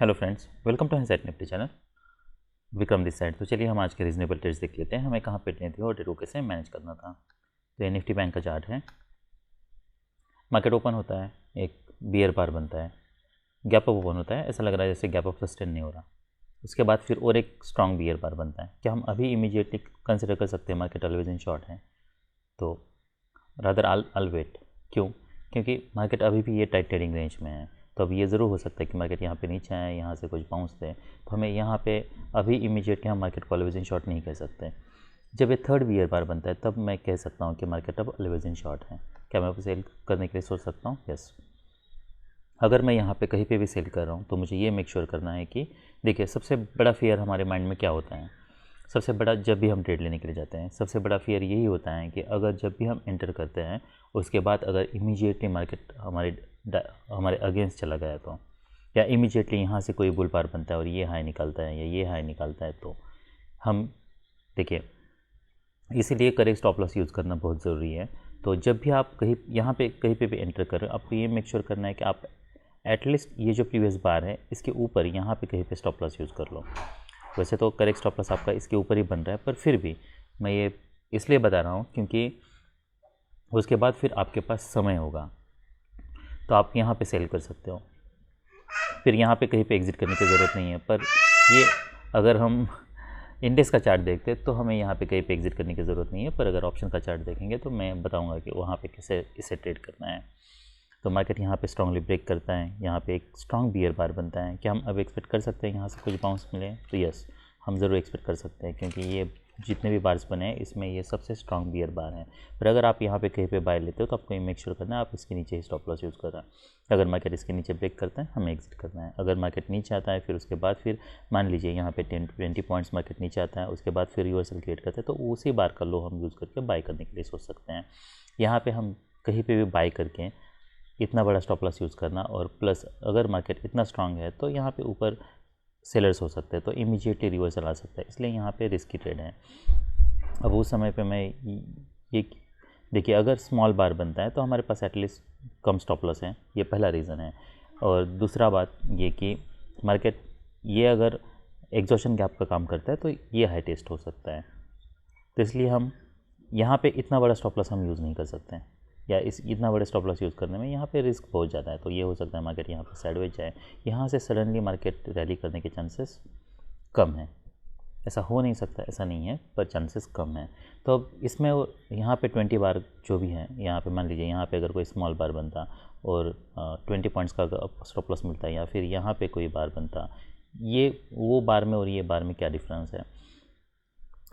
Hello friends, welcome to Hindsight Nifty channel. Vikram this side. तो चलिए हम आज के रीजनेबल ट्रेड्स देख लेते हैं, हमें कहाँ पे लेनी थी और डेटो कैसे मैनेज करना था। तो ये निफ्टी बैंक का चार्ट है। मार्केट ओपन होता है, एक बियर बार बनता है, गैप अप ओपन होता है, ऐसा लग रहा है जैसे गैप अप सस्टेन नहीं हो रहा। उसके बाद फिर और एक स्ट्रॉन्ग बियर बार बनता है। क्या हम अभी इमीडिएटली कंसिडर कर सकते हैं मार्केट ऑलवेज इन शॉर्ट है? तो रादर अल वेट। क्यों? क्योंकि मार्केट अभी भी ये टाइट ट्रेडिंग रेंज में है। तो अब ये ज़रूर हो सकता है कि मार्केट यहाँ पे नीचे आए, यहाँ से कुछ बाउंस दे, तो हमें यहाँ पे अभी इमीडिएटली हम मार्केट को ऑलवेज इन शॉर्ट नहीं कह सकते। जब ये थर्ड बियर बार बनता है तब मैं कह सकता हूँ कि मार्केट अब ऑलवेज इन शॉर्ट है। क्या मैं सेल करने के लिए सोच सकता हूँ? यस। अगर मैं यहाँ पे कहीं पे भी सेल कर रहा हूँ तो मुझे ये मेक श्योर करना है कि देखिए, सबसे बड़ा फियर हमारे माइंड में क्या होता है? सबसे बड़ा, जब भी हम ट्रेड लेने के लिए जाते हैं, सबसे बड़ा फियर यही होता है कि अगर जब भी हम एंटर करते हैं उसके बाद अगर इमीडिएटली मार्केट हमारे अगेंस्ट चला गया तो, या इमीडिएटली यहाँ से कोई बुल पार बनता है और ये हाई निकालता है या ये हाई निकालता है, तो हम देखिए, इसीलिए करेक्ट स्टॉप लॉस यूज़ करना बहुत ज़रूरी है। तो जब भी आप यहाँ पे कहीं पे भी एंटर कर रहे हो, आपको ये मेक श्योर करना है कि आप एटलीस्ट ये जो प्रीवियस बार है इसके ऊपर यहाँ पे कहीं पे स्टॉप लॉस यूज़ कर लो। वैसे तो करेक्ट स्टॉप लॉस आपका इसके ऊपर ही बन रहा है, पर फिर भी मैं ये इसलिए बता रहा हूँ क्योंकि उसके बाद फिर आपके पास समय होगा, तो आप यहाँ पे सेल कर सकते हो। फिर यहाँ पे कहीं पे एग्ज़िट करने की ज़रूरत नहीं है। पर ये अगर हम इंडेक्स का चार्ट देखते हैं तो हमें यहाँ पे कहीं पे एग्ज़िट करने की ज़रूरत नहीं है, पर अगर ऑप्शन का चार्ट देखेंगे तो मैं बताऊँगा कि वहाँ पे कैसे इसे ट्रेड करना है। तो मार्केट यहाँ पे स्ट्रांगली ब्रेक करता है, यहाँ पे एक स्ट्रांग बियर बार बनता है। क्या हम अब एक्सपेक्ट कर सकते हैं यहाँ से कुछ बाउंस मिले? तो यस, हम ज़रूर एक्सपेक्ट कर सकते हैं, क्योंकि ये जितने भी बार्स बने हैं इसमें ये सबसे स्ट्रांग बियर बार है। पर अगर आप यहाँ पे कहीं पे बाय लेते हो तो आपको ये मेक श्योर करना है आप इसके नीचे ही स्टॉप लॉस यूज़ कर रहे हैं। अगर मार्केट इसके नीचे ब्रेक करता है हमें एग्जिट करना है। अगर मार्केट नीचे आता है फिर उसके बाद फिर मान लीजिए यहाँ पे 10-20 पॉइंट्स मार्केट नीचे आता है, उसके बाद फिर रिवर्सल क्रिएट करते हैं, तो उसी बार का लो हम यूज़ करके बाय करने के लिए सोच सकते हैं। यहाँ पर हम कहीं पर भी बाय करके इतना बड़ा स्टॉप लॉस यूज़ करना, और प्लस अगर मार्केट इतना स्ट्रांग है तो यहाँ पे ऊपर सेलर्स हो सकते हैं, तो इमीडिएटली रिवर्सल आ सकता है, इसलिए यहाँ पे रिस्की ट्रेड है। अब उस समय पे मैं ये देखिए, अगर स्मॉल बार बनता है तो हमारे पास एटलीस्ट कम स्टॉप लॉस है, ये पहला रीज़न है। और दूसरा बात ये कि मार्केट ये अगर एग्जॉशन गैप का काम करता है तो ये हाई टेस्ट हो सकता है, तो इसलिए हम यहाँ पे इतना बड़ा स्टॉप लॉस हम यूज़ नहीं कर सकते हैं, या इतना बड़े स्टॉप लॉस यूज़ करने में यहाँ पे रिस्क बहुत ज़्यादा है। तो ये हो सकता है मार्केट यहाँ पे साइडवेज जाए, यहाँ से सडनली मार्केट रैली करने के चांसेस कम है। ऐसा हो नहीं सकता, ऐसा नहीं है, पर चांसेस कम है। तो अब इसमें यहाँ पे 20 बार जो भी है, यहाँ पे मान लीजिए यहाँ पे अगर कोई स्मॉल बार बनता और 20 पॉइंट्स का स्टॉप लॉस मिलता है, या फिर यहाँ पे कोई बार बनता, ये वो बार में और ये बार में क्या डिफरेंस है?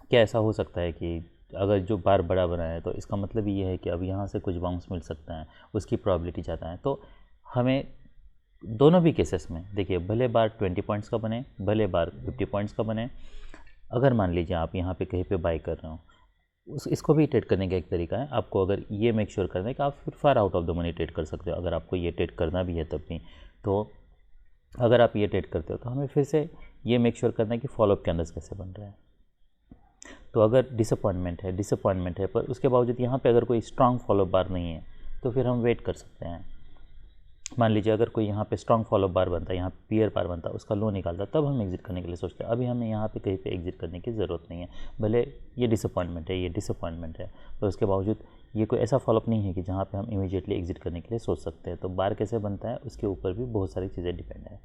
क्या ऐसा हो सकता है कि अगर जो बार बड़ा बना है तो इसका मतलब ये है कि अब यहाँ से कुछ बाउंस मिल सकता है, उसकी प्रॉबिलिटी ज़्यादा है? तो हमें दोनों भी केसेस में देखिए, भले बार 20 पॉइंट्स का बने, भले बार 50 पॉइंट्स का बने, अगर मान लीजिए आप यहाँ पे कहीं पे बाई कर रहे हो, इसको भी ट्रेड करने का एक तरीका है। आपको अगर ये मेक श्योर करना है कि आप फिर far out of the money trade कर सकते हो, अगर आपको ये ट्रेड करना भी है तब भी। तो अगर आप ये ट्रेड करते हो तो हमें फिर से ये मेक श्योर करना है कि फॉलोअप कैंडल्स कैसे बन रहे हैं। तो अगर डिसअपॉइंटमेंट है, पर उसके बावजूद यहाँ पे अगर कोई स्ट्रांग फॉलोअप बार नहीं है तो फिर हम वेट कर सकते हैं। मान लीजिए अगर कोई यहाँ पे स्ट्रांग फॉलोअप बार बनता है, यहाँ पे पियर बार बनता है, उसका लो निकालता, तब हम एग्जिट करने के लिए सोचते हैं। अभी हमें यहाँ पे कहीं पे एग्जिट करने की ज़रूरत नहीं है, भले ये डिसअपॉइंटमेंट है, पर उसके बावजूद ये कोई ऐसा फॉलोअप नहीं है कि जहाँ पे हम इमीडिएटली एग्जिट करने के लिए सोच सकते हैं। तो बार कैसे बनता है उसके ऊपर भी बहुत सारी चीज़ें डिपेंड है।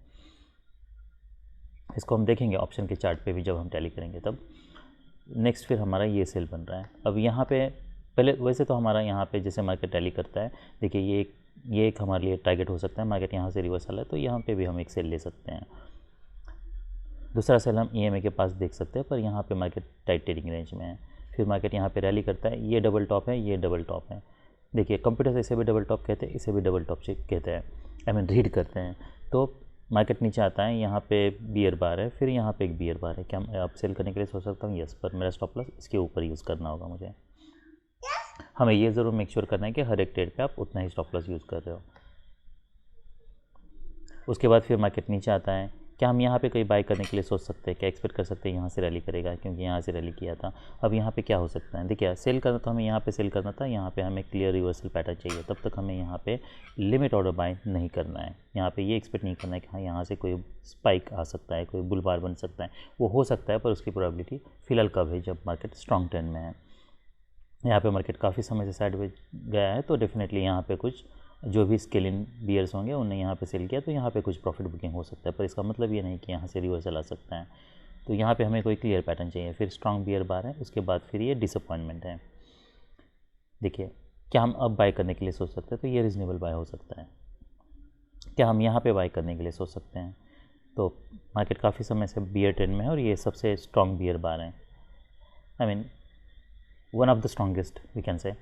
इसको हम देखेंगे ऑप्शन के चार्ट पे भी जब हम टैली करेंगे तब। नेक्स्ट फिर हमारा ये सेल बन रहा है। अब यहाँ पे पहले वैसे तो हमारा यहाँ पे जैसे मार्केट टैली करता है, देखिए ये एक हमारे लिए टारगेट हो सकता है। मार्केट यहाँ से रिवर्सल है तो यहाँ पे भी हम एक सेल ले सकते हैं। दूसरा सेल हम EMA के पास देख सकते हैं, पर यहाँ पे मार्केट टाइट ट्रेडिंग रेंज में है। फिर मार्केट यहाँ पे रैली करता है, ये डबल टॉप है, ये डबल टॉप है। देखिए, कंप्यूटर से इसे भी डबल टॉप कहते हैं, इसे भी डबल टॉप से कहते हैं, आई मीन रीड करते हैं। तो मार्केट नीचे आता है, यहाँ पे बियर बार है, फिर यहाँ पे एक बियर बार है। क्या मैं अब सेल करने के लिए सोच सकता हूँ? यस, पर मेरा स्टॉप लॉस इसके ऊपर यूज़ करना होगा मुझे। हमें ये ज़रूर मेक श्योर करना है कि हर एक ट्रेड पे आप उतना ही स्टॉप लॉस यूज़ कर रहे हो। उसके बाद फिर मार्केट नीचे आता है, क्या हम यहाँ पे कोई बाय करने के लिए सोच सकते हैं? क्या एक्सपेक्ट कर सकते हैं यहाँ से रैली करेगा, क्योंकि यहाँ से रैली किया था। अब यहाँ पे क्या हो सकता है, देखिए सेल करना तो हमें यहाँ पे सेल करना था, यहाँ पे हमें क्लियर रिवर्सल पैटर्न चाहिए, तब तक हमें यहाँ पे लिमिट ऑर्डर बाय नहीं करना है। यहाँ पे ये एक्सपेक्ट नहीं करना है कि हाँ यहाँ से कोई स्पाइक आ सकता है, कोई बुल बार बन सकता है, वो हो सकता है पर उसकी प्रोबेबिलिटी फिलहाल कब है, जब मार्केट स्ट्रॉन्ग ट्रेंड में है। यहाँ पे मार्केट काफ़ी समय से साइडवेज गया है, तो डेफिनेटली यहाँ पे कुछ जो भी स्केल इन बियर्स होंगे उन्हें यहाँ पे सेल किया, तो यहाँ पे कुछ प्रॉफिट बुकिंग हो सकता है, पर इसका मतलब ये नहीं कि यहाँ से रिवर्सल आ सकता है। तो यहाँ पे हमें कोई क्लियर पैटर्न चाहिए, फिर स्ट्रॉन्ग बियर बार है, उसके बाद फिर ये डिसअपॉइंटमेंट है। देखिए क्या हम अब बाय करने के लिए सोच सकते हैं? तो ये रीज़नेबल बाय हो सकता है। क्या हम यहाँ पे बाय करने के लिए सोच सकते हैं? तो मार्केट काफ़ी समय से बियर ट्रेंड में है और ये सबसे स्ट्रॉन्ग बियर बार है, I mean one of the strongest we can say.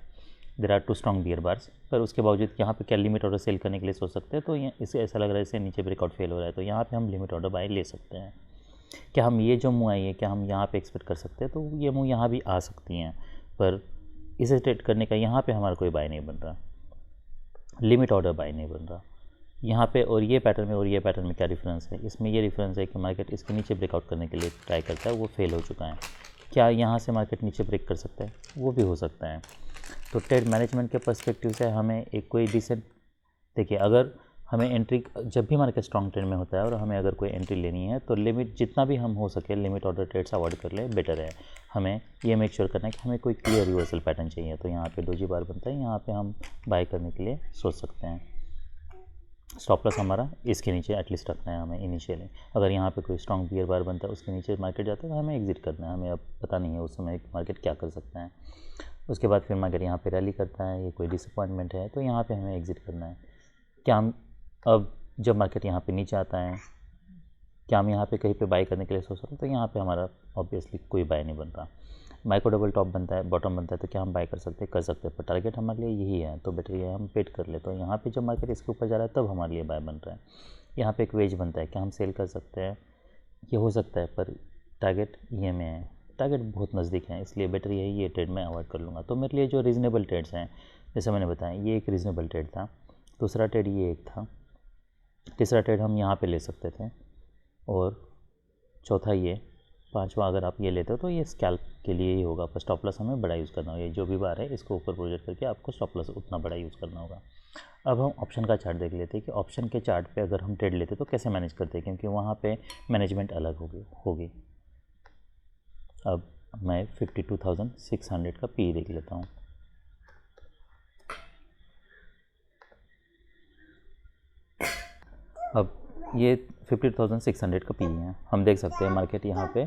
There are 2 strong bear bars, पर उसके बावजूद यहाँ पे क्या लिमिट ऑर्डर सेल करने के लिए सोच सकते हैं? तो ये इससे ऐसा लग रहा है जैसे नीचे ब्रेकआउट फेल हो रहा है, तो यहाँ पे हम लिमिट ऑर्डर बाय ले सकते हैं। क्या हम ये जो मूव आई है, क्या हम यहाँ पे एक्सपेक्ट कर सकते हैं? तो ये मूव यहाँ भी आ सकती हैं, पर इसे ट्रेड करने का यहाँ पे हमारा कोई बाय नहीं बन रहा, लिमिट ऑर्डर बाय नहीं बन रहा यहाँ पे। और ये पैटर्न में और ये पैटर्न में क्या डिफरेंस है? इसमें ये डिफरेंस है कि मार्केट इसके नीचे ब्रेकआउट करने के लिए ट्राई करता है, वो फेल हो चुका है। क्या यहाँ से मार्केट नीचे ब्रेक कर सकता है? वो भी हो सकता है। तो ट्रेड मैनेजमेंट के पर्सपेक्टिव से हमें एक कोई डिसेंट, देखिए अगर हमें एंट्री, जब भी मार्केट स्ट्रॉन्ग ट्रेंड में होता है और हमें अगर कोई एंट्री लेनी है तो लिमिट जितना भी हम हो सके लिमिट ऑर्डर ट्रेड्स अवॉइड कर ले, बेटर है। हमें ये मेक श्योर करना है कि हमें कोई क्लियर रिवर्सल पैटर्न चाहिए। तो यहाँ पे डोजी बार बनता है, यहाँ पे हम बाय करने के लिए सोच सकते हैं। स्टॉप लॉस हमारा इसके नीचे एटलीस्ट रखना है हमें इनिशियली। अगर यहाँ पे कोई स्ट्रॉन्ग बियर बार बनता है, उसके नीचे मार्केट जाता है तो हमें एग्जिट करना है। हमें अब पता नहीं है उस समय मार्केट क्या कर सकता है। उसके बाद फिर मार्केट यहाँ पे रैली करता है, ये कोई डिसअपॉइंटमेंट है, तो यहाँ पे हमें एग्जिट करना है। क्या हम अब जब मार्केट यहाँ पे नीचे आता है, क्या हम यहाँ पे कहीं पे बाय करने के लिए सोच रहे हैं? तो यहाँ पे हमारा ऑब्वियसली कोई बाय नहीं बन रहा। माइक्रो डबल टॉप बनता है, बॉटम बनता है, तो क्या हम बाय कर सकते हैं? कर सकते हैं, पर टारगेट हमारे लिए यही है, तो बेटर ये है हम वेट कर ले। तो यहाँ पे जब मार्केट इसके ऊपर जा रहा है तब हमारे लिए बाय बन रहा है। यहाँ पे एक वेज बनता है, क्या हम सेल कर सकते हैं? ये हो सकता है, पर टारगेट ये में है, टारगेट बहुत नज़दीक है, इसलिए बेटर यही ये ट्रेड मैं अवॉइड कर लूँगा। तो मेरे लिए जो रीज़नेबल ट्रेड्स हैं, जैसे मैंने बताया, ये एक रीज़नेबल ट्रेड था, दूसरा ट्रेड ये एक था, तीसरा ट्रेड हम यहाँ पे ले सकते थे, और चौथा ये, पांचवा अगर आप ये लेते हो तो ये स्कैल्प के लिए ही होगा, पर स्टॉप लॉस हमें बड़ा यूज़ करना होगा। ये जो भी बार है इसको ऊपर प्रोजेक्ट करके आपको स्टॉप लॉस उतना बड़ा यूज़ करना होगा। अब हम ऑप्शन का चार्ट देख लेते हैं कि ऑप्शन के चार्ट पे अगर हम ट्रेड लेते तो कैसे मैनेज करते हैं, क्योंकि वहाँ पे मैनेजमेंट अलग होगी। अब मैं 52,600 का पी देख लेता हूँ। अब ये 50,600 का पी है, हम देख सकते हैं मार्केट यहाँ पे,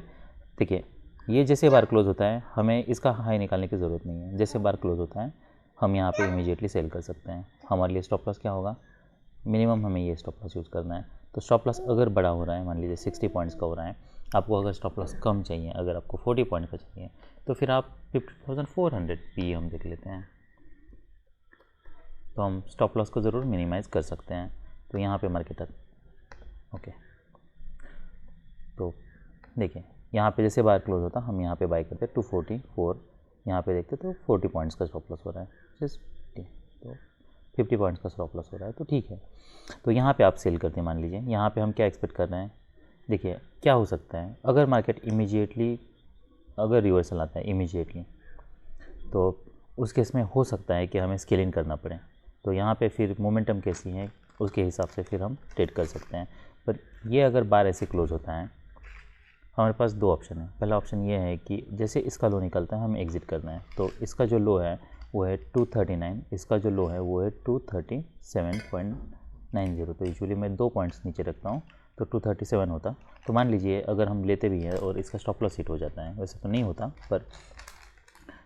देखिए ये जैसे बार क्लोज होता है हमें इसका हाई निकालने की ज़रूरत नहीं है। जैसे बार क्लोज होता है हम यहाँ पे इमीडिएटली सेल कर सकते हैं। हमारे लिए स्टॉप लॉस क्या होगा? मिनिमम हमें ये स्टॉप लॉस यूज़ करना है। तो स्टॉप लॉस अगर बड़ा हो रहा है, मान लीजिए 60 पॉइंट्स का हो रहा है, आपको अगर स्टॉप लॉस कम चाहिए, अगर आपको 40 पॉइंट का चाहिए, तो फिर आप 50,400 पी हम देख लेते हैं। तो हम स्टॉप लॉस को ज़रूर मिनिमाइज़ कर सकते हैं। तो यहाँ पे मार्केट ओके, तो देखिए यहाँ पे जैसे बार क्लोज होता हम यहाँ पे बाय करते 244, यहाँ पे देखते तो 40 पॉइंट्स का स्टॉप लॉस हो रहा है, तो 50 पॉइंट्स का स्टॉप लॉस हो रहा है, तो ठीक है। तो यहाँ पे आप सेल करते हैं, मान लीजिए यहाँ पे हम क्या एक्सपेक्ट कर रहे हैं। देखिए क्या हो सकता है, अगर मार्केट इमीडिएटली अगर रिवर्सल आता है इमीडिएटली, तो उस केस में हो सकता है कि हमें स्केल इन करना पड़े। तो यहाँ पे फिर मोमेंटम कैसी है उसके हिसाब से फिर हम ट्रेड कर सकते हैं। पर ये अगर बार ऐसे क्लोज होता है, हमारे पास दो ऑप्शन है। पहला ऑप्शन ये है कि जैसे इसका लो निकलता है हमें एग्जिट करना है। तो इसका जो लो है वो है 239, इसका जो लो है वो है 237.90। तो यूजुअली मैं 2 पॉइंट्स नीचे रखता हूँ, तो 237 होता। तो मान लीजिए अगर हम लेते भी हैं और इसका स्टॉप लॉस हिट हो जाता है, वैसे तो नहीं होता, पर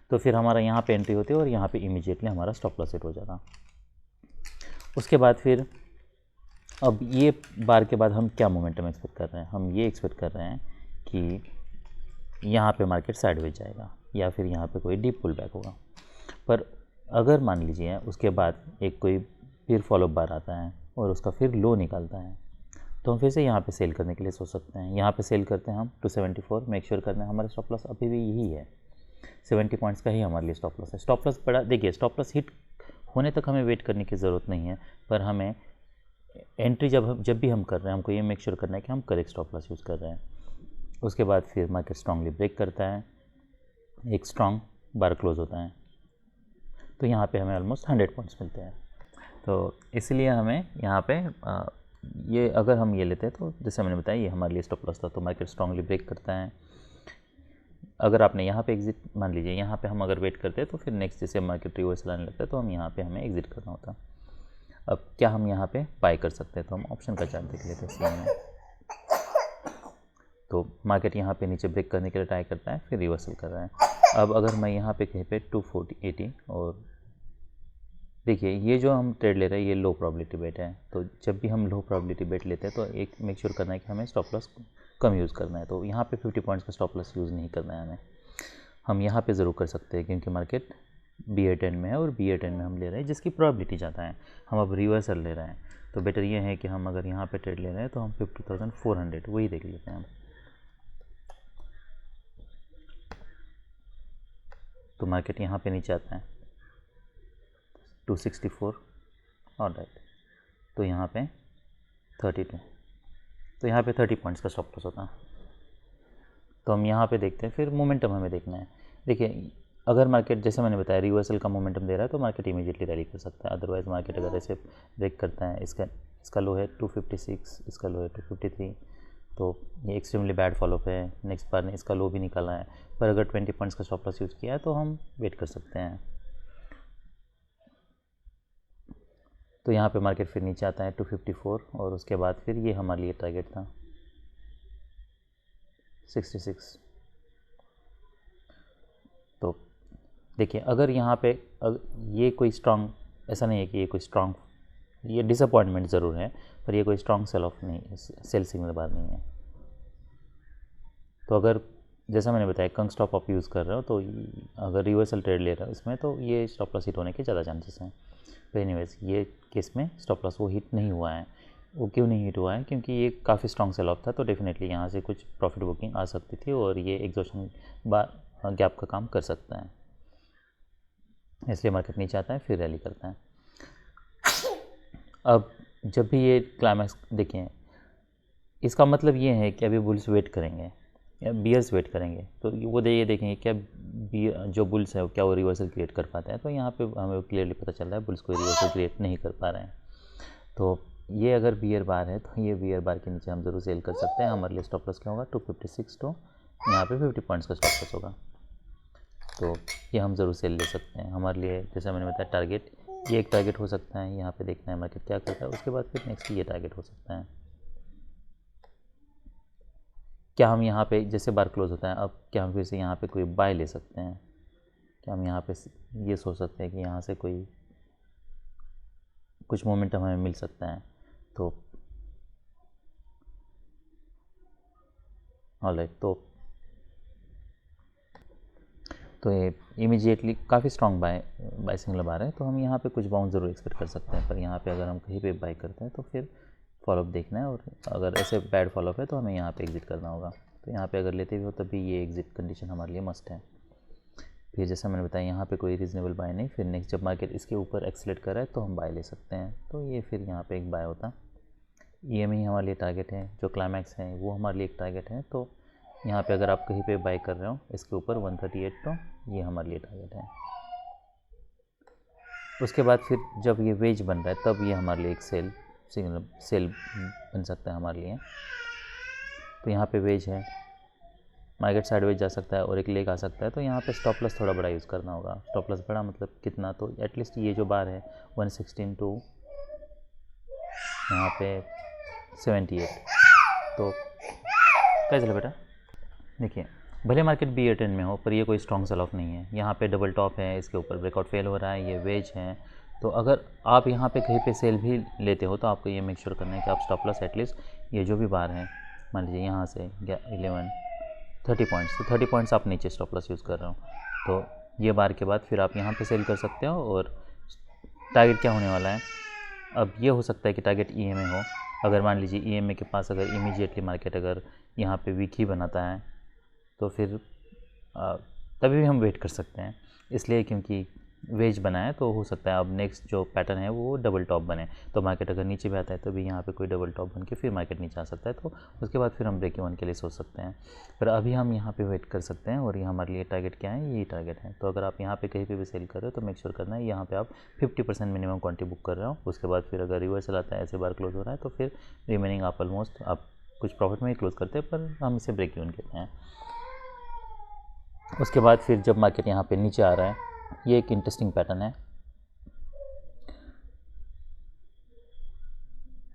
तो फिर हमारा यहाँ पे एंट्री होती है और यहाँ पे इमीडिएटली हमारा स्टॉप लॉस हिट हो जाता। उसके बाद फिर अब ये बार के बाद हम क्या मोमेंटम एक्सपेक्ट कर रहे हैं? हम ये एक्सपेक्ट कर रहे हैं कि यहाँ पे मार्केट साइडवेज जाएगा या फिर यहाँ पे कोई डीप पुल बैक होगा। पर अगर मान लीजिए उसके बाद एक कोई फिर फॉलो बार आता है और उसका फिर लो निकलता है, तो हम फिर से यहाँ पे सेल करने के लिए सोच सकते हैं। यहाँ पे सेल करते हैं हम 274, मेक श्योर करना है हमारा स्टॉप लॉस अभी भी यही है, 70 पॉइंट्स का ही हमारे लिए स्टॉप लॉस है। स्टॉप लॉस बड़ा, देखिए स्टॉप लॉस हिट होने तक हमें वेट करने की ज़रूरत नहीं है, पर हमें एंट्री जब भी हम कर रहे हैं, हमको ये मेक श्योर करना है कि हम करेक्ट स्टॉप लॉस यूज़ कर रहे हैं। उसके बाद फिर मार्केट स्ट्रांगली ब्रेक करता है, एक स्ट्रांग बार क्लोज होता है, तो यहाँ पे हमें ऑलमोस्ट 100 पॉइंट्स मिलते हैं। तो इसलिए हमें यहाँ पे ये अगर हम ये लेते हैं तो जैसे मैंने बताया ये हमारे लिए स्टॉप लॉस था, तो मार्केट स्ट्रांगली ब्रेक करता है। अगर आपने यहाँ पे एग्जिट, मान लीजिए यहाँ पे हम अगर वेट करते हैं तो फिर नेक्स्ट जैसे मार्केट रिवर्सल आने लगता है तो हम यहाँ पे हमें एग्जिट करना होता। अब क्या हम यहाँ पे बाय कर सकते हैं, तो हम ऑप्शन का चार्ट देख लेते हैं सीएम में। तो मार्केट यहाँ पे नीचे ब्रेक करने के लिए ट्राई करता है, फिर रिवर्सल कर रहा है। अब अगर मैं यहाँ पे कहीं पे 240-80 और देखिए ये जो हम ट्रेड ले रहे हैं ये लो प्रोबेबिलिटी बेट है, तो जब भी हम लो प्रोबेबिलिटी बेट लेते हैं तो एक मेक श्योर करना है कि हमें स्टॉप लॉस कम यूज़ करना है। तो यहाँ पे 50 पॉइंट्स का स्टॉप लॉस यूज़ नहीं करना है हमें। हम यहाँ पे ज़रूर कर सकते हैं क्योंकि मार्केट BA10 में है और BA10 में हम ले रहे हैं जिसकी प्रोबेबिलिटी ज़्यादा है। हम अब रिवर्सल ले रहे हैं तो बेटर ये है कि हम अगर यहाँ पे ट्रेड ले रहे हैं तो हम 50,400 वही देख लेते हैं हम। तो मार्केट यहाँ पे नीचे आता है 264 और राइट, तो यहाँ पे 32, तो यहाँ पे 30 पॉइंट्स का स्टॉप लॉस होता है। तो हम यहाँ पे देखते हैं, फिर मोमेंटम हमें देखना है। देखिए अगर मार्केट जैसे मैंने बताया रिवर्सल का मोमेंटम दे रहा है तो मार्केट इमीडिएटली रैली कर सकता है। अदरवाइज मार्केट अगर ऐसे ब्रेक करता है, इसका लो है 256, इसका लो है 253, तो ये एक्सट्रीमली बैड फॉलोअप है। नेक्स्ट बार ने इसका लो भी निकाला है, पर अगर 20 पॉइंट्स का स्टॉप लॉस यूज़ किया है तो हम वेट कर सकते हैं। तो यहाँ पे मार्केट फिर नीचे आता है 254 और उसके बाद फिर ये हमारे लिए टारगेट था 66। तो देखिए अगर यहाँ पे ये कोई स्ट्रांग, ऐसा नहीं है कि ये कोई स्ट्रांग, ये डिसअपॉइंटमेंट ज़रूर है पर ये कोई स्ट्रांग सेल ऑफ नहीं, सेल सिग्नल बार नहीं है। तो अगर जैसा मैंने बताया कंग स्टॉप आप यूज़ कर रहे हो तो अगर रिवर्सल ट्रेड ले रहे हो इसमें तो ये स्टॉप लॉस हिट होने के ज़्यादा चांसेस हैं। तो एनीवेज ये केस में स्टॉप लॉस वो हिट नहीं हुआ है। वो क्यों नहीं हिट हुआ है, क्योंकि ये काफ़ी स्ट्रॉन्ग सेल ऑफ था, तो डेफिनेटली यहाँ से कुछ प्रॉफिट बुकिंग आ सकती थी और ये एग्जॉशन गैप का काम कर सकता है। इसलिए मार्केट नीचे आता है फिर रैली करता है। अब जब भी ये क्लाइमैक्स देखें, इसका मतलब ये है कि अभी बुल्स वेट करेंगे या बियर्स वेट करेंगे, तो वो ये देखेंगे क्या जो बुल्स है क्या वो रिवर्सल क्रिएट कर पाते हैं। तो यहाँ पे हमें क्लियरली पता चल रहा है बुल्स कोई रिवर्सल क्रिएट नहीं कर पा रहे हैं। तो ये अगर बियर बार है तो ये बियर बार के नीचे हम ज़रूर सेल कर सकते हैं। हमारे लिए स्टॉप लॉस क्या होगा 256, तो यहाँ पे 50 पॉइंट्स का स्टॉप लॉस होगा, तो ये हम ज़रूर सेल ले सकते हैं। हमारे लिए जैसे मैंने बताया टारगेट, ये एक टारगेट हो सकता है, यहाँ पे देखना है मार्केट क्या करता है। उसके बाद फिर नेक्स्ट ये टारगेट हो सकता है। क्या हम यहाँ पे जैसे बार क्लोज होता है, अब क्या हम फिर से यहाँ पे कोई बाय ले सकते हैं? क्या हम यहाँ पे ये सोच सकते हैं कि यहाँ से कोई कुछ मोमेंटम हमें मिल सकता है? तो ऑलराइट, तो ये इमीडिएटली काफ़ी स्ट्रॉन्ग बाय सिग्नल बार है, तो हम यहाँ पे कुछ बाउंस ज़रूर एक्सपेक्ट कर सकते हैं। पर यहाँ पे अगर हम कहीं पे बाय करते हैं तो फिर फॉलोअप देखना है, और अगर ऐसे बैड फॉलोअप है तो हमें यहाँ पे एग्जिट करना होगा। तो यहाँ पे अगर लेते भी हो तभी ये एग्जिट कंडीशन हमारे लिए मस्ट है। फिर जैसा मैंने बताया यहाँ पे कोई रीजनेबल बाय नहीं, फिर नेक्स्ट जब मार्केट इसके ऊपर एक्सलेट कर रहा है तो हम बाय ले सकते हैं। तो ये फिर यहाँ पे एक बाय होता। EMA ही हमारे लिए टारगेट है, जो क्लाइमैक्स है वो हमारे लिए एक टारगेट है। तो यहाँ पे अगर आप कहीं पे बाय कर रहे हो इसके ऊपर 138, तो ये हमारे लिए टारगेट है। उसके बाद फिर जब ये वेज बन रहा है तब ये हमारे लिए एक सेल बन सकता है हमारे लिए। तो यहाँ पे वेज है, मार्केट साइडवेज जा सकता है और एक लेग आ सकता है। तो यहाँ पे स्टॉप लॉस थोड़ा बड़ा यूज़ करना होगा। स्टॉप लॉस बड़ा मतलब कितना, तो एटलीस्ट ये जो बार है 116 टू यहाँ पे 78। तो क्या चला बेटा, देखिए भले मार्केट BA10 में हो पर ये कोई स्ट्रॉन्ग सेल ऑफ नहीं है। यहाँ पे डबल टॉप है, इसके ऊपर ब्रेकआउट फेल हो रहा है, ये वेज है। तो अगर आप यहाँ पे कहीं पे सेल भी लेते हो तो आपको ये मेक श्योर करना है कि आप स्टॉप लॉस एटलीस्ट ये जो भी बार है, मान लीजिए यहाँ से 30 पॉइंट्स, तो 30 पॉइंट्स आप नीचे स्टॉप लॉस यूज़ कर रहे हो, तो ये बार के बाद फिर आप यहाँ पे सेल कर सकते हो। और टारगेट क्या होने वाला है, अब ये हो सकता है कि टारगेट EMA हो। अगर मान लीजिए EMA के पास अगर इमीडिएटली मार्केट अगर यहाँ पे वीक ही बनाता है तो फिर तभी भी हम वेट कर सकते हैं, इसलिए क्योंकि वेज बना है, तो हो सकता है अब नेक्स्ट जो पैटर्न है वो डबल टॉप बने। तो मार्केट अगर नीचे भी आता है तो भी यहाँ पे कोई डबल टॉप बन के फिर मार्केट नीचे आ सकता है, तो उसके बाद फिर हम ब्रेक इवन के लिए सोच सकते हैं। पर अभी हम यहाँ पे वेट कर सकते हैं, और ये हमारे लिए टारगेट क्या है, यही टारगेट है। तो अगर आप यहाँ पे कहीं पे भी सेल कर रहे हो तो मेक श्योर करना है यहाँ पे आप 50% मिनिमम क्वांटिटी बुक कर रहे हो। उसके बाद फिर अगर रिवर्सल आता है, ऐसे बार क्लोज हो रहा है, तो फिर रिमेनिंग आप ऑलमोस्ट आप कुछ प्रॉफिट में ही क्लोज करते हैं, पर हम इसे ब्रेक इवन कहते हैं। उसके बाद फिर जब मार्केट यहाँ पे नीचे आ रहा है, ये एक इंटरेस्टिंग पैटर्न है।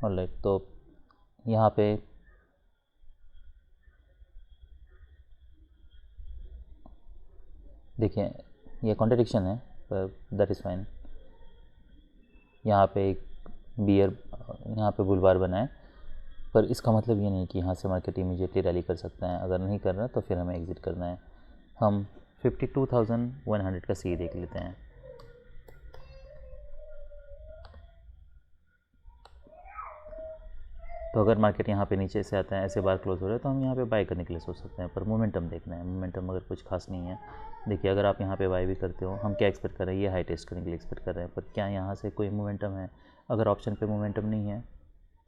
ऑलराइट, तो यहाँ पे देखिए ये कॉन्ट्रडिक्शन है, पर दैट इज़ फाइन। यहाँ पे एक बियर, यहाँ पे बुलबार बना है, पर इसका मतलब ये नहीं कि यहाँ से मार्केट इमीडिएटली रैली कर सकता है। अगर नहीं कर रहा तो फिर हमें एग्जिट करना है। हम 52,100 का सी देख लेते हैं। तो अगर मार्केट यहाँ पे नीचे से आता है, ऐसे बार क्लोज हो रहा है, तो हम यहाँ पे बाय करने के लिए सोच सकते हैं, पर मोमेंटम देखना है। मोमेंटम अगर कुछ खास नहीं है, देखिए अगर आप यहाँ पे बाय भी करते हो, हम क्या एक्सपेक्ट कर रहे हैं, ये हाई टेस्ट करने के लिए एक्सपेक्ट कर रहे हैं, पर क्या यहाँ से कोई मोमेंटम है? अगर ऑप्शन पे मोमेंटम नहीं है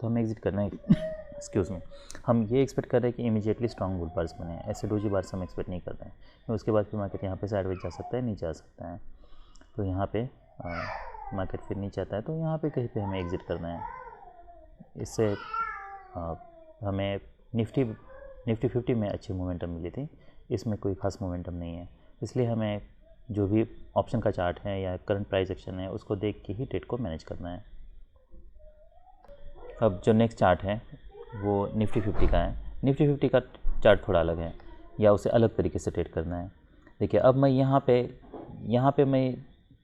तो हमें एग्जिट करना है। एक्सक्यूज़ मी, हम ये एक्सपेक्ट कर रहे हैं कि इमीडिएटली स्ट्रॉन्ग बुल बार्स बने, ऐसे डोजी बार्स हम एक्सपेक्ट नहीं कर रहे हैं। उसके बाद फिर मार्केट यहाँ पे साइडवेज जा सकता है, नीचे आ सकता है। तो यहाँ पे मार्केट फिर नीचे आता है, तो यहाँ पे कहीं पे हमें एग्जिट करना है। इससे हमें निफ्टी 50 में अच्छी मोमेंटम मिली थी, इसमें कोई खास मोमेंटम नहीं है, इसलिए हमें जो भी ऑप्शन का चार्ट है या करंट प्राइस एक्शन है उसको देख के ही ट्रेड को मैनेज करना है। अब जो नेक्स्ट चार्ट है वो निफ्टी 50 का है। निफ्टी 50 का चार्ट थोड़ा अलग है, या उसे अलग तरीके से ट्रेड करना है। देखिए अब मैं यहाँ पे मैं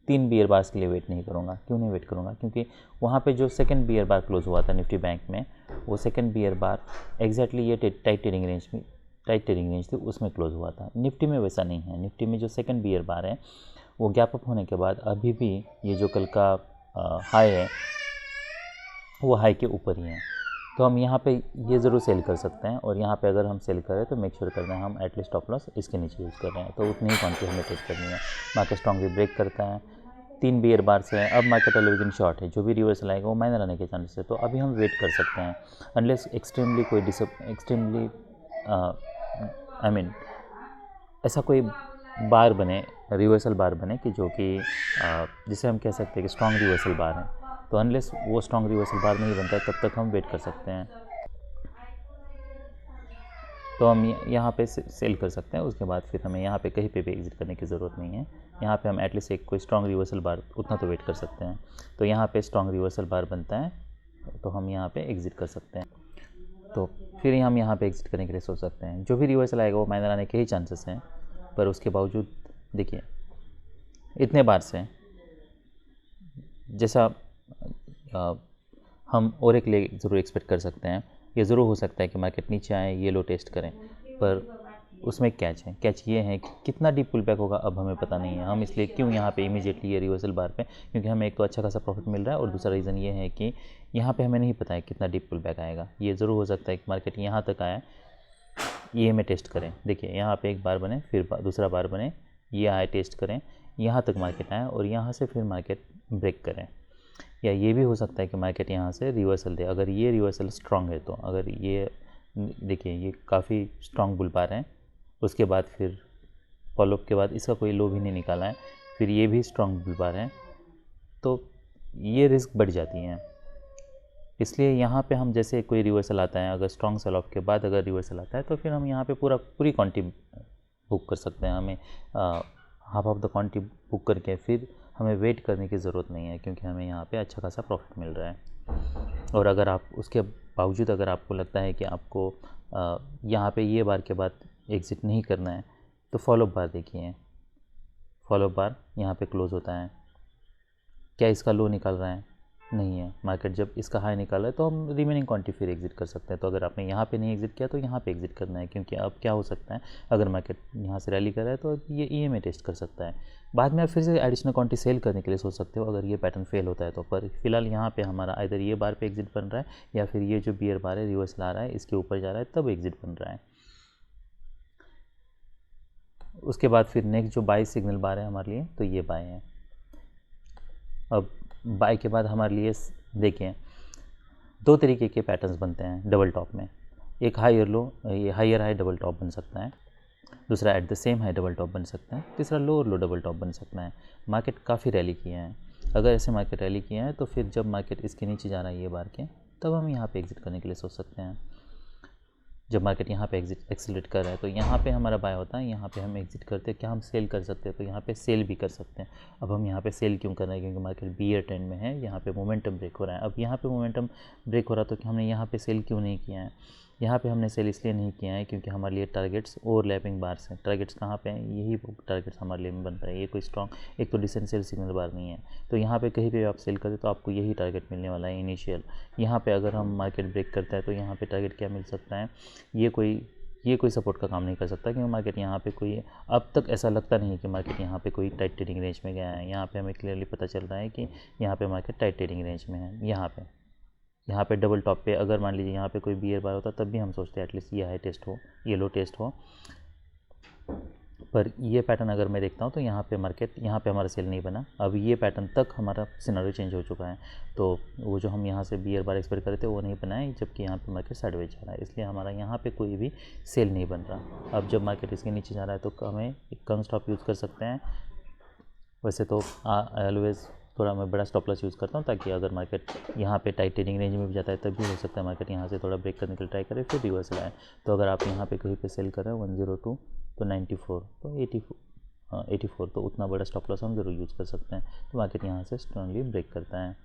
3 बियर बार्स के लिए वेट नहीं करूँगा। क्यों नहीं वेट करूँगा? क्योंकि वहाँ पे जो सेकंड बियर बार क्लोज हुआ था निफ्टी बैंक में, वो सेकंड बियर बार एग्जैक्टली ये टाइट ट्रेडिंग रेंज थी, उसमें क्लोज हुआ था। निफ्टी में वैसा नहीं है। निफ्टी में जो सेकंड बियर बार है वो गैप अप होने के बाद अभी भी ये जो कल का हाई है वो हाई के ऊपर ही है। तो हम यहाँ पे ये ज़रूर सेल कर सकते हैं, और यहाँ पे अगर हम सेल करें तो मेक श्योर करना है हम एटलीस्ट स्टॉप लॉस इसके नीचे यूज़ कर रहे हैं, तो उतनी ही क्वांटिटी हमें ट्रेड करनी है। मार्केट स्ट्रॉन्गली ब्रेक करता है, 3 बियर बार से अब मार्केट एलिवेशन शॉर्ट है, जो भी रिवर्सल आएगा वो माइनर आने के चांसेस है। तो अभी हम वेट कर सकते हैं अनलेस एक्सट्रीमली कोई ऐसा कोई बार बने, रिवर्सल बार बने कि जो कि जिसे हम कह सकते हैं कि स्ट्रॉन्ग रिवर्सल बार है। तो अनलेस वो स्ट्रॉन्ग रिवर्सल बार नहीं बनता है तब तक हम वेट कर सकते हैं। तो हम यहाँ पे सेल कर सकते हैं। उसके बाद फिर हमें यहाँ पे कहीं पे भी एग्जिट करने की ज़रूरत नहीं है। यहाँ पे हम एटलीस्ट एक कोई स्ट्रॉन्ग रिवर्सल बार उतना तो वेट कर सकते हैं। तो यहाँ पे स्ट्रॉन्ग रिवर्सल बार बनता है तो हम यहाँ पे एग्जिट कर सकते हैं। तो फिर हम यहाँ पे एग्जिट करने के लिए सोच सकते हैं। जो भी रिवर्सल आएगा वो माइनर आने के ही चांसेस हैं, पर उसके बावजूद देखिए इतने बार से जैसा हम और एक ले ज़रूर एक्सपेक्ट कर सकते हैं। ये ज़रूर हो सकता है कि मार्केट नीचे आए, ये लो टेस्ट करें, पर उसमें कैच है। कैच ये है कि कितना डीप पुल बैक होगा अब हमें पता नहीं है। हम इसलिए क्यों यहाँ पे इमीडिएटली ये रिवर्सल बार पे, क्योंकि हमें एक तो अच्छा खासा प्रॉफिट मिल रहा है, और दूसरा रीज़न ये है कि यहाँ पे हमें नहीं पता है कितना डीप पुल बैक आएगा। ये ज़रूर हो सकता है कि मार्केट यहाँ तक आए, ये हमें टेस्ट करें। देखिए यहाँ पे एक बार बने, फिर दूसरा बार बने, ये आए टेस्ट करें, यहाँ तक मार्केट आए, और यहाँ से फिर मार्केट ब्रेक करें। या ये भी हो सकता है कि मार्केट यहाँ से रिवर्सल दे। अगर ये रिवर्सल स्ट्रॉन्ग है तो, अगर ये देखिए ये काफ़ी स्ट्रॉन्ग बुल बार है, उसके बाद फिर फॉलोअप के बाद इसका कोई लो भी नहीं निकाला है, फिर ये भी स्ट्रॉन्ग बुल बार है, तो ये रिस्क बढ़ जाती हैं। इसलिए यहाँ पे हम जैसे कोई रिवर्सल आता है, अगर स्ट्रॉन्ग सेल ऑफ के बाद अगर रिवर्सल आता है तो फिर हम यहाँ पे पूरी क्वांटिटी बुक कर सकते हैं। हमें half of the quantity book करके फिर हमें वेट करने की ज़रूरत नहीं है, क्योंकि हमें यहाँ पे अच्छा खासा प्रॉफिट मिल रहा है। और अगर आप उसके बावजूद अगर आपको लगता है कि आपको यहाँ पे ये बार के बाद एग्ज़िट नहीं करना है, तो फॉलोअप बार देखिए। फॉलोअप बार यहाँ पे क्लोज़ होता है, क्या इसका लो निकल रहा है? नहीं है। मार्केट जब इसका हाई निकाला है तो हम रिमेनिंग क्वांटिटी फिर एग्जिट कर सकते हैं। तो अगर आपने यहाँ पे नहीं एग्जिट किया तो यहाँ पे एग्जिट करना है, क्योंकि अब क्या हो सकता है, अगर मार्केट यहाँ से रैली कर रहा है तो ये EMA टेस्ट कर सकता है। बाद में आप फिर से एडिशनल क्वांटिटी सेल करने के लिए सोच सकते हो अगर ये पैटर्न फेल होता है तो। पर फिलहाल यहाँ पे हमारा इधर ये बार पे एग्जिट बन रहा है, या फिर ये जो बियर बार है रिवर्सल आ रहा है इसके ऊपर जा रहा है तब एग्जिट बन रहा है। उसके बाद फिर नेक्स्ट जो बाय सिग्नल बार है हमारे लिए, तो ये बाय है। अब बाय के बाद हमारे लिए देखिए 2 तरीके के पैटर्न्स बनते हैं डबल टॉप में, एक हायर लो, ये हायर हाई डबल टॉप बन सकता है, दूसरा at the same high double top बन सकता है, तीसरा लोअर लो डबल टॉप बन सकता है। मार्केट काफ़ी रैली किए हैं, अगर ऐसे मार्केट रैली किए हैं तो फिर जब मार्केट इसके नीचे जा रहा है ये बार के, तब हम यहाँ पे एग्जिट करने के लिए सोच सकते हैं। जब मार्केट यहाँ पे एक्सिलेट कर रहा है तो यहाँ पे हमारा बाय होता है, यहाँ पे हम एग्जिट करते हैं। क्या हम सेल कर सकते हैं? तो यहाँ पे सेल भी कर सकते हैं। अब हम यहाँ पे सेल क्यों कर रहे हैं? क्योंकि मार्केट बियर ट्रेंड में है, यहाँ पे मोमेंटम ब्रेक हो रहा है। अब यहाँ पे मोमेंटम ब्रेक हो रहा है तो हमने यहाँ पे सेल क्यों नहीं किया है? यहाँ पे हमने सेल इसलिए नहीं किया है क्योंकि हमारे लिए टारगेट्स ओवरलैपिंग बार्स हैं। टारगेट्स कहाँ पे हैं? यही टारगेट्स हमारे लिए बन रहा है। ये कोई स्ट्रॉन्ग, एक तो डिसेंट सेल सिग्नल बार नहीं है, तो यहाँ पे कहीं पे आप सेल करें तो आपको यही टारगेट मिलने वाला है इनिशियल। यहाँ पे अगर हम मार्केट ब्रेक करता है तो यहाँ पे टारगेट क्या मिल सकता है? ये कोई सपोर्ट का काम नहीं कर सकता, क्योंकि मार्केट यहाँ पे कोई, अब तक ऐसा लगता नहीं है कि मार्केट यहाँ पे कोई टाइट ट्रेडिंग रेंज में गया है। यहाँ पे हमें क्लियरली पता चल रहा है कि यहाँ पे मार्केट टाइट ट्रेडिंग रेंज में है। यहाँ पे डबल टॉप पे अगर मान लीजिए यहाँ पे कोई बियर बार होता तब भी हम सोचते हैं एटलीस्ट ये हाई टेस्ट हो, ये लो टेस्ट हो। पर ये पैटर्न अगर मैं देखता हूँ तो यहाँ पे मार्केट, यहाँ पे हमारा सेल नहीं बना। अब ये पैटर्न तक हमारा सिनेरियो चेंज हो चुका है, तो वो जो हम यहाँ से बियर बार एक्सपेक्ट कर रहे थे वो नहीं बना है, जबकि यहाँ पे मार्केट साइडवेज जा रहा है, इसलिए हमारा यहाँ पे कोई भी सेल नहीं बन रहा। अब जब मार्केट इसके नीचे जा रहा है तो हमें एक कम स्टॉप यूज़ कर सकते हैं। वैसे तो ऑलवेज थोड़ा मैं बड़ा स्टॉप लॉस यूज़ करता हूँ, ताकि अगर मार्केट यहाँ पे टाइट ट्रेडिंग रेंज में भी जाता है तब भी हो सकता है मार्केट यहाँ से थोड़ा ब्रेक करने के लिए ट्राई करे फिर रिवर्सल आए। तो अगर आप यहाँ पे कहीं पे सेल कर रहे हैं 102 तो 94 तो 84 तो उतना बड़ा स्टॉप लॉस हम ज़रूर यूज़ कर सकते हैं। तो मार्केट यहाँ से स्ट्रांगली ब्रेक करता है,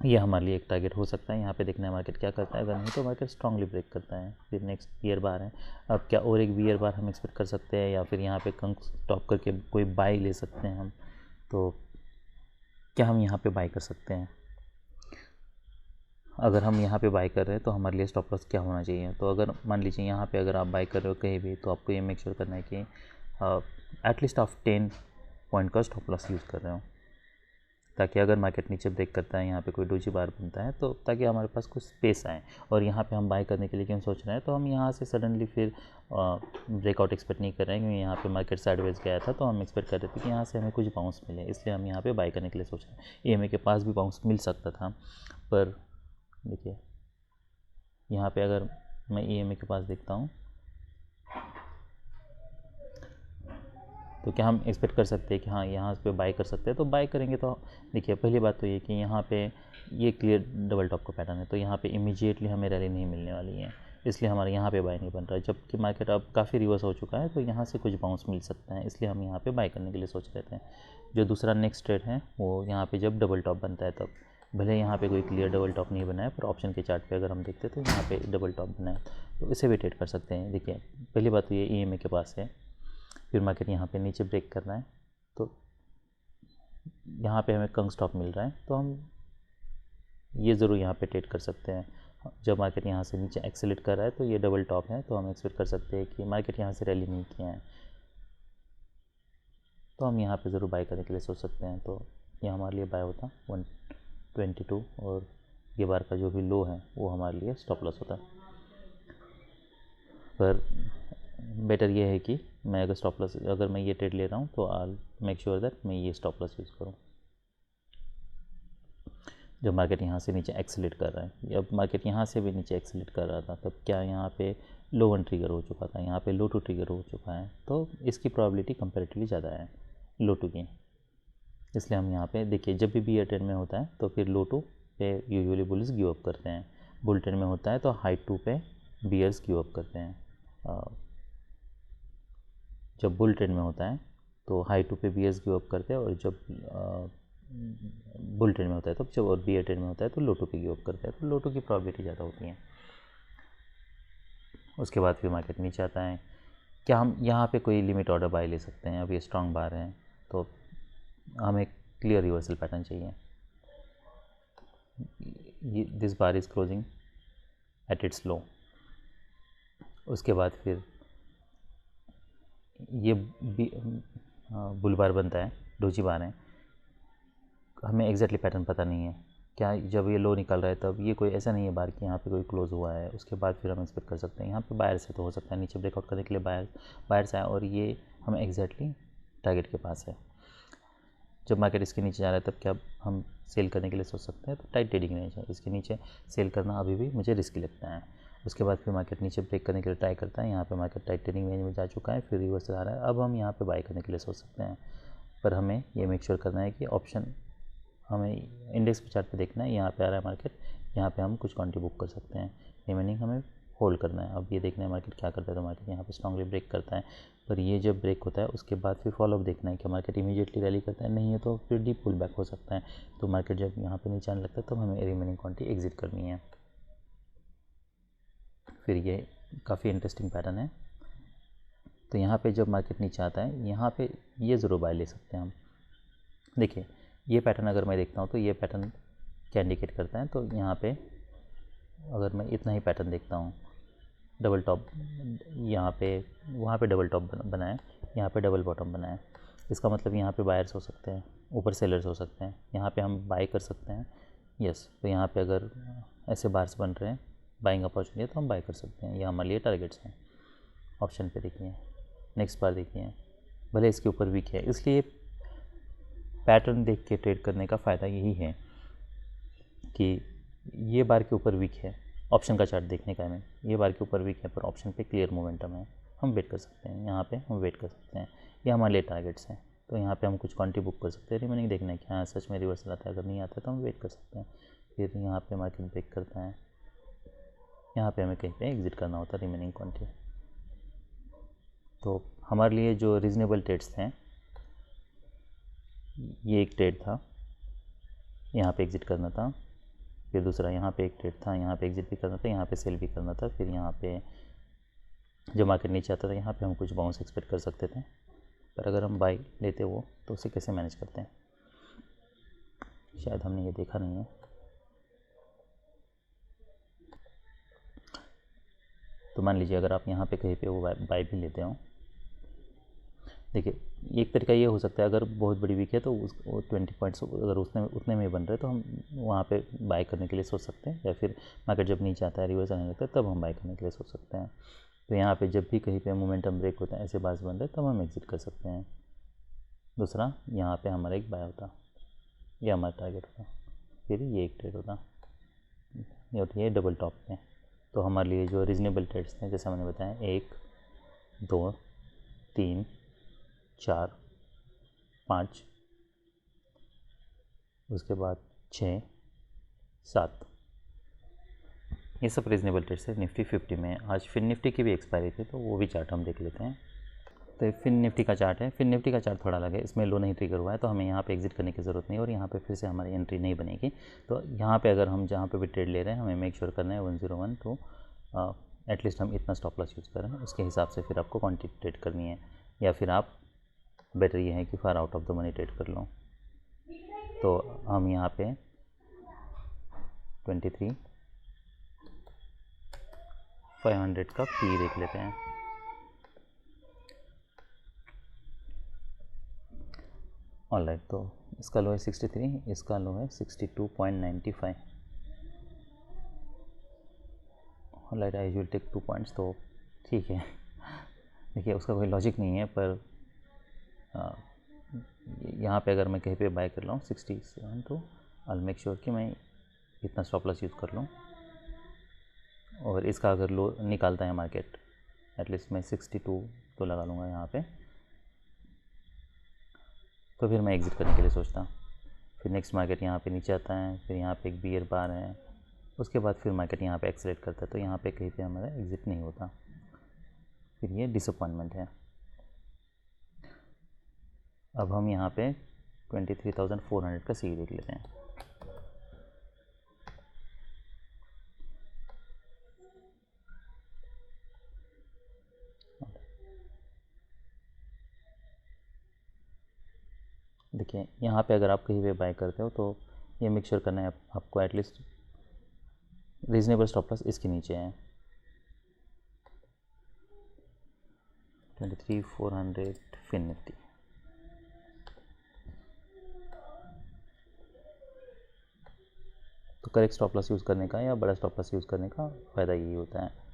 ये हमारे लिए एक टारगेट हो सकता है। यहाँ पे देखना है मार्केट क्या करता है, अगर नहीं तो मार्केट स्ट्रांगली ब्रेक करता है। फिर नेक्स्ट बियर बार है, अब क्या और एक बियर बार हम एक्सपेक्ट कर सकते हैं, या फिर यहाँ पे कम स्टॉप करके कोई बाई ले सकते हैं हम। तो क्या हम यहाँ पे बाई कर सकते हैं? अगर हम यहाँ पे बाई कर रहे हैं तो हमारे लिए स्टॉप लॉस क्या होना चाहिए? तो अगर मान लीजिए यहाँ पे अगर आप बाई कर रहे हो कहीं भी, तो आपको ये मेक श्योर करना है कि एटलीस्ट आप 10 पॉइंट का स्टॉप लॉस यूज़ कर रहे हो, ताकि अगर मार्केट नीचे ब्रेक करता है, यहाँ पे कोई डोजी बार बनता है, तो ताकि हमारे पास कुछ स्पेस आए। और यहाँ पे हम बाय करने के लिए क्यों सोच रहे हैं? तो हम यहाँ से सडनली फिर ब्रेकआउट एक्सपेक्ट नहीं कर रहे हैं, क्योंकि यहाँ पे मार्केट साइडवेज गया था तो हम एक्सपेक्ट कर रहे थे कि यहाँ से हमें कुछ बाउंस मिले, इसलिए हम यहाँ पे बाय करने के लिए सोच रहे हैं। EMA के पास भी बाउंस मिल सकता था, पर देखिए यहाँ पे अगर मैं EMA के पास देखता हूँ तो क्या हम एक्सपेक्ट कर सकते हैं कि हाँ यहाँ पे बाय कर सकते हैं? तो बाय करेंगे तो देखिए पहली बात तो ये कि यहाँ पे ये क्लियर डबल टॉप का पैटर्न है, तो यहाँ पे इमीडिएटली हमें रैली नहीं मिलने वाली है, इसलिए हमारे यहाँ पे बाय नहीं बन रहा है। जबकि मार्केट अब काफ़ी रिवर्स हो चुका है, तो यहाँ से कुछ बाउंस मिल सकता है, इसलिए हम यहाँ पे बाय करने के लिए सोच रहे थे। जो दूसरा नेक्स्ट ट्रेड है वो यहाँ पे जब डबल टॉप बनता है तब, भले यहाँ पे कोई क्लियर डबल टॉप नहीं बना है, पर ऑप्शन के चार्ट पे अगर हम देखते तो यहाँ पे डबल टॉप बना है, तो इसे भी ट्रेड कर सकते हैं। देखिए पहली बात तो ये EMA के पास है, फिर मार्केट यहाँ पे नीचे ब्रेक कर रहा है, तो यहाँ पे हमें कम स्टॉप मिल रहा है, तो हम ये ज़रूर यहाँ पे ट्रेड कर सकते हैं। जब मार्केट यहाँ से नीचे एक्सेलेट कर रहा है तो ये डबल टॉप है, तो हम एक्सपेक्ट कर सकते हैं कि मार्केट यहाँ से रैली नहीं किया है, तो हम यहाँ पे ज़रूर बाय करने के लिए सोच सकते हैं। तो ये हमारे लिए बाय होता 122, और ये बार का जो भी लो है वो हमारे लिए स्टॉप लॉस होता। पर बेटर ये है कि मैं अगर स्टॉप लॉस, अगर मैं ये ट्रेड ले रहा हूँ तो आई मेक श्योर दैट मैं ये स्टॉप लॉस यूज़ करूँ जब मार्केट यहाँ से नीचे एक्सेलेट कर रहा है। अब मार्केट यहाँ से भी नीचे एक्सेलेट कर रहा था, तब क्या यहाँ पे लो वन ट्रिगर हो चुका था, यहाँ पे लो टू ट्रिगर हो चुका है, तो इसकी प्रोबेबिलिटी कंपैरेटिवली ज़्यादा है लो टू की, इसलिए हम यहाँ पे देखिए जब भी बियर ट्रेंड में होता है तो फिर लो टू पे यूजुअली बुल्स गिव अप करते हैं, बुल ट्रेंड में होता है तो हाई टू पे बियर्स गिव अप करते हैं। जब बुल ट्रेंड में होता है तो हाई टू पे बियर्स गिव अप करते हैं, और जब बुल ट्रेंड में होता है तो जब, और बियर ट्रेंड में होता है तो लो टू पे गिव अप करते हैं, तो लो टू की प्रोबेबिलिटी ज़्यादा होती है। उसके बाद फिर मार्केट नीचे आता है। क्या हम यहाँ पे कोई लिमिट ऑर्डर बाय ले सकते हैं? अब ये स्ट्रॉन्ग बार है तो हमें क्लियर रिवर्सल पैटर्न चाहिए। This bar is closing at its low, उसके बाद फिर ये बुल बार बनता है, डोजी बार है, हमें एग्जैक्टली पैटर्न पता नहीं है। क्या जब ये लो निकल रहा है तब ये कोई ऐसा नहीं है बार कि यहाँ पे कोई क्लोज हुआ है, उसके बाद फिर हम एक्सपेक्ट कर सकते हैं यहाँ पे बायर से तो हो सकता है नीचे ब्रेकआउट करने के लिए बायर से आए, और ये हमें एग्जैक्टली टारगेट के पास है। जब मार्केट इसके नीचे जा रहा है तब क्या हम सेल करने के लिए सोच सकते हैं? तो टाइट ट्रेडिंग रेंज है, इसके नीचे सेल करना अभी भी मुझे रिस्की लगता है। उसके बाद फिर मार्केट नीचे ब्रेक करने के लिए ट्राई करता है, यहाँ पे मार्केट टाइट ट्रेडिंग रेंज में जा चुका है, फिर रिवर्सल आ रहा है। अब हम यहाँ पे बाय करने के लिए सोच सकते हैं, पर हमें ये मेक श्योर करना है कि ऑप्शन हमें इंडेक्स चार्ट पे देखना है। यहाँ पे आ रहा है मार्केट, यहाँ पे हम कुछ क्वांटिटी बुक कर सकते हैं, रिमेनिंग हमें होल्ड करना है। अब ये देखना है मार्केट क्या करता है। तो मार्केट यहाँ पे स्ट्रांगली ब्रेक करता है, पर ये जब ब्रेक होता है उसके बाद फिर फॉलोअप देखना है कि मार्केट इमीडिएटली रैली करता है, नहीं है तो फिर डीप पुल बैक हो सकता है। तो मार्केट जब यहाँ पे नीचे आने लगता है तब हमें रिमेनिंग क्वांटिटी एग्जिट करनी है। फिर ये काफ़ी इंटरेस्टिंग पैटर्न है। तो यहाँ पे जब मार्केट नीचे आता है, यहाँ पे ये ज़रूर बाय ले सकते हैं हम। देखिए ये पैटर्न अगर मैं देखता हूँ तो ये पैटर्न क्या इंडिकेट करता है? तो यहाँ पे अगर मैं इतना ही पैटर्न देखता हूँ, डबल टॉप यहाँ पे, वहाँ पे डबल टॉप बना है, यहाँ पे डबल बॉटम बना है, इसका मतलब यहाँ पे बायर्स हो सकते हैं, ऊपर सेलर्स हो सकते हैं, यहाँ पे हम बाय कर सकते हैं। यस, तो यहाँ पे अगर ऐसे बार्स बन रहे हैं, बाइंग अपॉर्चुनिटी है, तो हम बाय कर सकते हैं। ये हमारे लिए टारगेट्स हैं। ऑप्शन पे देखिए, नेक्स्ट बार देखिए, भले इसके ऊपर वीक है, इसलिए पैटर्न देख के ट्रेड करने का फ़ायदा यही है कि ये बार के ऊपर वीक है, ऑप्शन का चार्ट देखने का हमें, ये बार के ऊपर वीक है पर ऑप्शन पे क्लियर मोमेंटम है, हम वेट कर सकते हैं। यहाँ पे हम वेट कर सकते हैं, ये हमारे लिए टारगेट्स हैं। तो यहाँ पे हम कुछ क्वांटिटी बुक कर सकते हैं, रिमेनिंग देखना है कि हाँ सच में रिवर्सल आता है, अगर नहीं आता है तो हम वेट कर सकते हैं। फिर यहाँ पे मार्केट ब्रेक करता है, यहाँ पे हमें कहीं पे एग्जिट करना होता है रिमेनिंग क्वांटिटी। तो हमारे लिए जो रीज़नेबल ट्रेड्स थे, ये एक ट्रेड था, यहाँ पे एग्जिट करना था। फिर दूसरा यहाँ पे एक ट्रेड था, यहाँ पे एग्जिट भी करना था, यहाँ पे सेल भी करना था। फिर यहाँ पे जब मार्केट नीचे आता था, यहाँ पे हम कुछ बाउंस एक्सपेक्ट कर सकते थे, पर अगर हम बाई लेते वो तो उसे कैसे मैनेज करते हैं, शायद हमने ये देखा नहीं है। तो मान लीजिए अगर आप यहाँ पे कहीं पे वो बाई भी लेते हो, देखिए एक तरीका ये हो सकता है, अगर बहुत बड़ी वीक है तो वो 20 पॉइंट्स अगर उतने में बन रहे तो हम वहाँ पे बाय करने के लिए सोच सकते हैं, या फिर मार्केट जब नीचे आता है रिवर्स आने लगता है तब हम बाय करने के लिए सोच सकते हैं। तो यहाँ पे जब भी कहीं पे मोमेंटम ब्रेक होता है, ऐसे बार्स बन रहे तब हम एग्जिट कर सकते हैं। दूसरा यहाँ पे हमारा एक बाय होता, ये हमारा टारगेट होता, फिर ये एक ट्रेड होता, ये डबल टॉप पे। तो हमारे लिए जो रीजनेबल ट्रेड्स थे, जैसे मैंने बताया, 1 2 3 4 5, उसके बाद 6 7, ये सब रीजनेबल ट्रेड्स है निफ्टी 50 में। आज फिर निफ्टी की भी एक्सपायरी थी, तो वो भी चार्ट हम देख लेते हैं। तो ये फिर निफ्टी का चार्ट है। फिर निफ्टी का चार्ट थोड़ा अलग है, इसमें लो नहीं ट्रिगर हुआ है, तो हमें यहाँ पे एग्जिट करने की ज़रूरत नहीं, और यहाँ पे फिर से हमारी एंट्री नहीं बनेगी। तो यहाँ पे अगर हम जहाँ पे भी ट्रेड ले रहे हैं, हमें मेक श्योर करना है 101 तो एटलीस्ट हम इतना स्टॉप लॉस यूज़ करें, उसके हिसाब से फिर आपको क्वांटिटी ट्रेड करनी है, या फिर आप बेटर ये है कि far out of the money trade कर लो। तो हम यहाँ पे 23,500 का पी देख लेते हैं। ऑलराइट, तो इसका लो है 63, इसका लो है 62.95। Alright, I will take 2 points, तो ठीक है। देखिए उसका कोई लॉजिक नहीं है, पर यहाँ पे अगर मैं कहीं पे बाय कर रहा हूँ 67, तो आई मेक श्योर कि मैं इतना स्टॉप लॉस यूज़ कर लूँ, और इसका अगर लो निकालता है मार्केट, एटलीस्ट मैं 62 तो लगा लूँगा यहाँ पे, तो फिर मैं एग्ज़िट करने के लिए सोचता। फिर नेक्स्ट मार्केट यहाँ पे नीचे आता है, फिर यहाँ पे एक बियर बार है, उसके बाद फिर मार्केट यहाँ पे एक्सेलेरेट करता है, तो यहाँ पे कहीं पे हमारा एग्ज़िट नहीं होता, फिर ये डिसअपॉइंटमेंट है। अब हम यहाँ पे 23,400 का सी देख लेते हैं। देखिए यहाँ पे अगर आप कहीं पे बाय करते हो तो ये मेक श्योर करना है आपको एटलीस्ट रीजनेबल स्टॉप लॉस इसके नीचे है। 23,400 फिन निफ्टी। तो करेक्ट स्टॉप लॉस यूज़ करने का या बड़ा स्टॉप लॉस यूज़ करने का फ़ायदा यही होता है।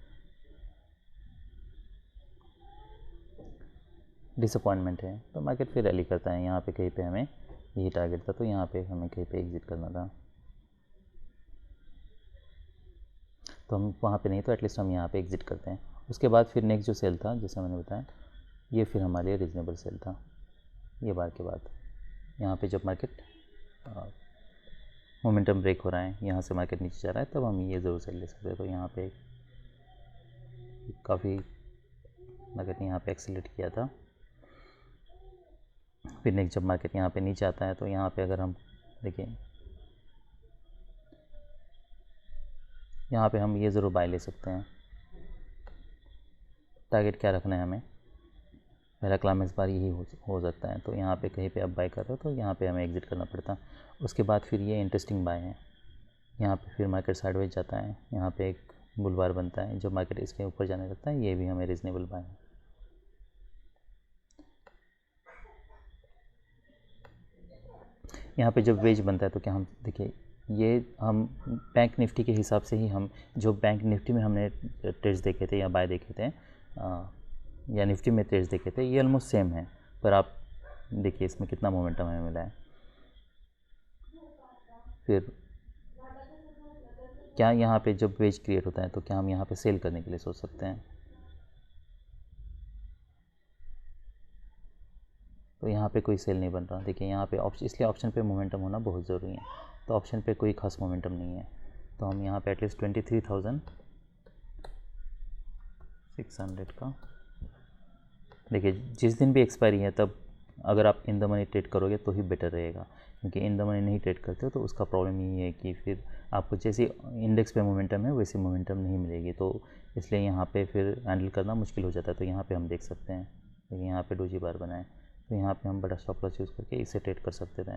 डिसअपॉइंटमेंट है तो मार्केट फिर रैली करता है, यहाँ पे कहीं पे हमें यही टारगेट था, तो यहाँ पे हमें कहीं पे एग्ज़िट करना था। तो हम वहाँ पे नहीं, तो एटलीस्ट हम यहाँ पे एग्ज़िट करते हैं। उसके बाद फिर नेक्स्ट जो सेल था, जैसे मैंने बताया, ये फिर हमारे लिए रीज़नेबल सेल था। ये बार के बाद यहाँ पे जब मार्केट मोमेंटम ब्रेक हो रहा है, यहाँ से मार्केट नीचे जा रहा है, तब हम ये ज़रूर सेल ले सकते हैं। तो यहाँ पे काफ़ी मार्केट ने यहाँ पे एक्सेलेरेट किया था। फिर नेक्स्ट जब मार्केट यहाँ पे नीचे आता है, तो यहाँ पे अगर हम देखें, यहाँ पे हम ये ज़रूर बाय ले सकते हैं। टारगेट क्या रखना है हमें, पहला क्लाइमेक्स बार यही हो सकता है। तो यहाँ पे कहीं पे आप बाय कर रहे हो, तो यहाँ पे हमें एग्ज़िट करना पड़ता। उसके बाद फिर ये इंटरेस्टिंग बाय है, यहाँ पे फिर मार्केट साइडवेज जाता है, यहाँ पे एक बुलवार बनता है, जब मार्केट इसके ऊपर जाने लगता है, ये भी हमें रीज़नेबल बाय है। यहाँ पे जब वेज बनता है, तो क्या हम देखिए, ये हम बैंक निफ्टी के हिसाब से ही, हम जो बैंक निफ्टी में हमने ट्रेड्स देखे थे या बाय देखे थे, या निफ्टी में ट्रेड्स देखे थे, ये ऑलमोस्ट सेम है। पर आप देखिए इसमें कितना मोमेंटम हमें मिला है। फिर क्या यहाँ पे जब वेज क्रिएट होता है, तो क्या हम यहाँ पे सेल करने के लिए सोच सकते हैं? तो यहाँ पे कोई सेल नहीं बन रहा। देखिए यहाँ पे ऑप्शन, इसलिए ऑप्शन पे मोमेंटम होना बहुत ज़रूरी है। तो ऑप्शन पे कोई खास मोमेंटम नहीं है, तो हम यहाँ पे एटलीस्ट 23,600 का, देखिए जिस दिन भी एक्सपायरी है, तब अगर आप इन द मनी ट्रेड करोगे तो ही बेटर रहेगा, क्योंकि इन द मनी नहीं ट्रेड करते हो तो उसका प्रॉब्लम यही है कि फिर आपको जैसे इंडेक्स पे मोमेंटम है वैसे मोमेंटम नहीं मिलेगी, तो इसलिए यहाँ पे फिर हैंडल करना मुश्किल हो जाता है। तो यहाँ पे हम देख सकते हैं, लेकिन यहाँ पे डोजी बार बनाए, तो यहाँ पे हम बड़ा स्टॉप लॉस यूज़ करके इसे ट्रेड कर सकते थे।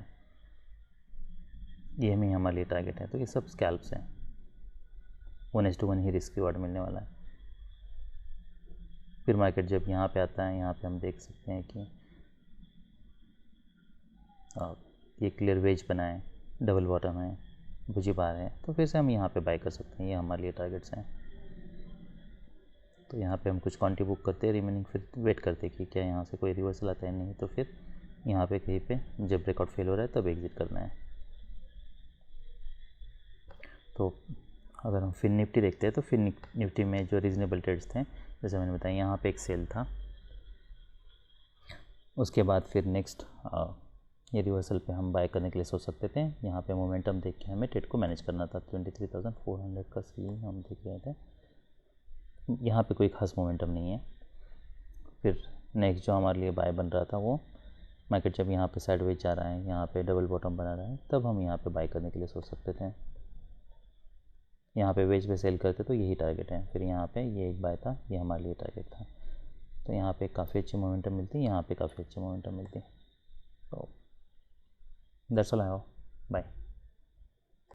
ये में हमारे लिए टारगेट है। तो ये सब स्कैल्प्स हैं, 1:1 ही रिस्क रिवार्ड मिलने वाला है। फिर मार्केट जब यहाँ पे आता है, यहाँ पे हम देख सकते हैं कि ये क्लियर वेज बना है, डबल बॉटम है, बुजी बार है, तो फिर से हम यहाँ पे बाय कर सकते हैं। ये हमारे लिए टारगेट्स हैं। तो यहाँ पे हम कुछ क्वांटिटी बुक करते हैं, रिमेनिंग फिर वेट करते हैं कि क्या यहाँ से कोई रिवर्सल आता है, नहीं तो फिर यहाँ पे कहीं पे जब ब्रेकआउट फेल हो रहा है तब एग्जिट करना है। तो अगर हम फिर निफ्टी देखते हैं, तो फिर निफ्टी में जो रीज़नेबल ट्रेड्स थे, जैसे मैंने बताया, यहाँ पे एक सेल था। उसके बाद फिर नेक्स्ट ये रिवर्सल पे हम बाय करने के लिए सोच सकते थे। यहाँ पे मोमेंटम देख के हमें ट्रेड को मैनेज करना था। 23,400 का सी हम देख रहे थे, यहाँ पे कोई खास मोमेंटम नहीं है। फिर नेक्स्ट जो हमारे लिए बाय बन रहा था, वो मार्केट जब यहाँ पे साइडवेज जा रहा है, यहाँ पे डबल बॉटम बना रहा है, तब हम यहाँ पे बाय करने के लिए सोच सकते थे। यहाँ पे वेज पे सेल करते तो यही टारगेट है। फिर यहाँ पे ये एक बाय था, ये हमारे लिए टारगेट था। तो यहाँ पे काफ़ी अच्छी मोमेंटम मिलती, यहाँ पे काफ़ी अच्छी मोमेंटम मिलती। तो that's all I have. Bye.